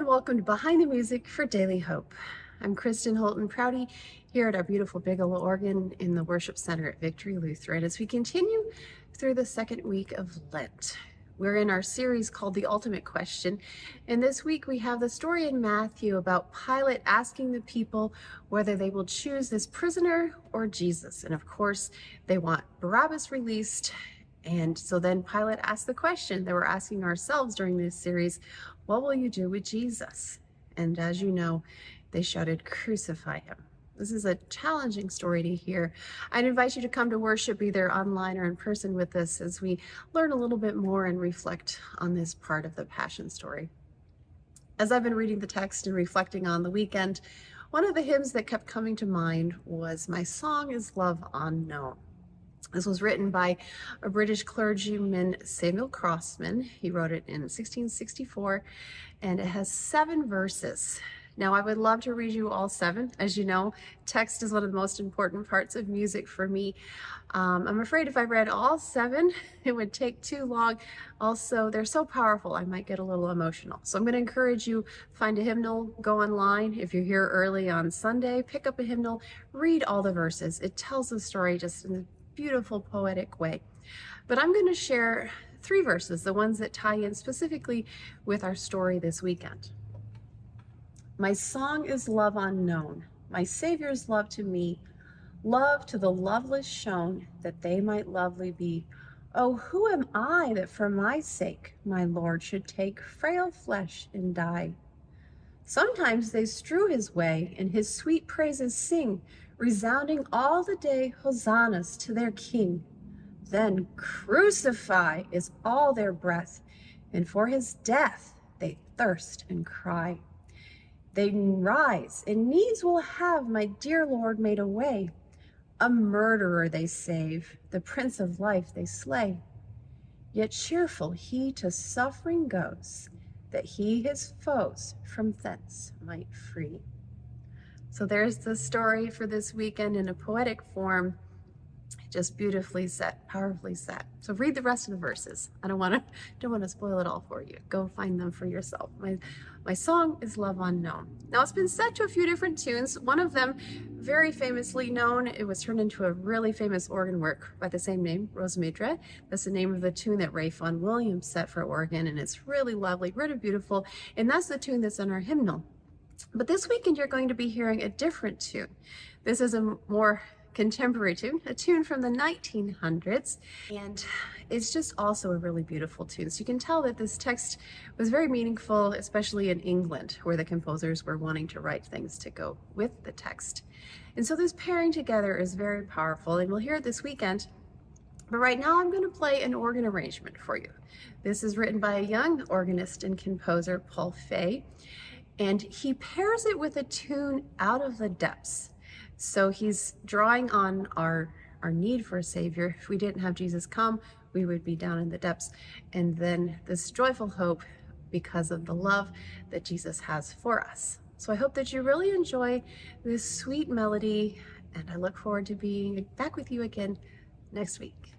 and welcome to Behind the Music for Daily Hope. I'm Kristin, Holton, Prouty, here at our beautiful Bigelow, Oregon in the Worship Center at Victory Lutheran as we continue through the second week of Lent. We're in our series called The Ultimate Question, and this week we have the story in Matthew about Pilate asking the people whether they will choose this prisoner or Jesus. And of course, they want Barabbas released. And so then Pilate asked the question that we're asking ourselves during this series: what will you do with Jesus? And as you know, they shouted, "Crucify him." This is a challenging story to hear. I'd invite you to come to worship either online or in person with us as we learn a little bit more and reflect on this part of the Passion story. As I've been reading the text and reflecting on the weekend, one of the hymns that kept coming to mind was "My Song is Love Unknown." This was written by a British clergyman, Samuel Crossman. He wrote it in 1664, and it has 7 verses. Now, I would love to read you all 7. As you know, text is one of the most important parts of music for me. I'm afraid if I read all 7, it would take too long. Also, they're so powerful, I might get a little emotional. So I'm going to encourage you, find a hymnal, go online. If you're here early on Sunday, pick up a hymnal, read all the verses. It tells the story just in a beautiful, poetic way. But I'm going to share 3 verses, the ones that tie in specifically with our story this weekend. My song is love unknown, my Savior's love to me, love to the loveless shown, that they might lovely be. Oh, who am I that for my sake my Lord should take frail flesh and die? Sometimes they strew his way and his sweet praises sing, resounding all the day hosannas to their King. Then crucify is all their breath, and for his death they thirst and cry. They rise and needs will have my dear Lord made away. A murderer they save, the Prince of Life they slay. Yet cheerful he to suffering goes, that he his foes from thence might free. So there's the story for this weekend in a poetic form, just beautifully set, powerfully set. So read the rest of the verses. I don't want to spoil it all for you. Go find them for yourself. My song is Love Unknown. Now, it's been set to a few different tunes. One of them, very famously known, it was turned into a really famous organ work by the same name, Rose Madre. That's the name of the tune that Ray Vaughan Williams set for organ, and it's really lovely, really beautiful, and that's the tune that's in our hymnal. But this weekend, you're going to be hearing a different tune. This is a more contemporary tune, a tune from the 1900s, and it's just also a really beautiful tune. So you can tell that this text was very meaningful, especially in England, where the composers were wanting to write things to go with the text. And so this pairing together is very powerful, and we'll hear it this weekend. But right now I'm going to play an organ arrangement for you. This is written by a young organist and composer, Paul Fay, and he pairs it with a tune Out of the Depths. So he's drawing on our need for a Savior. If we didn't have Jesus come, we would be down in the depths. And then this joyful hope because of the love that Jesus has for us. So I hope that you really enjoy this sweet melody, and I look forward to being back with you again next week.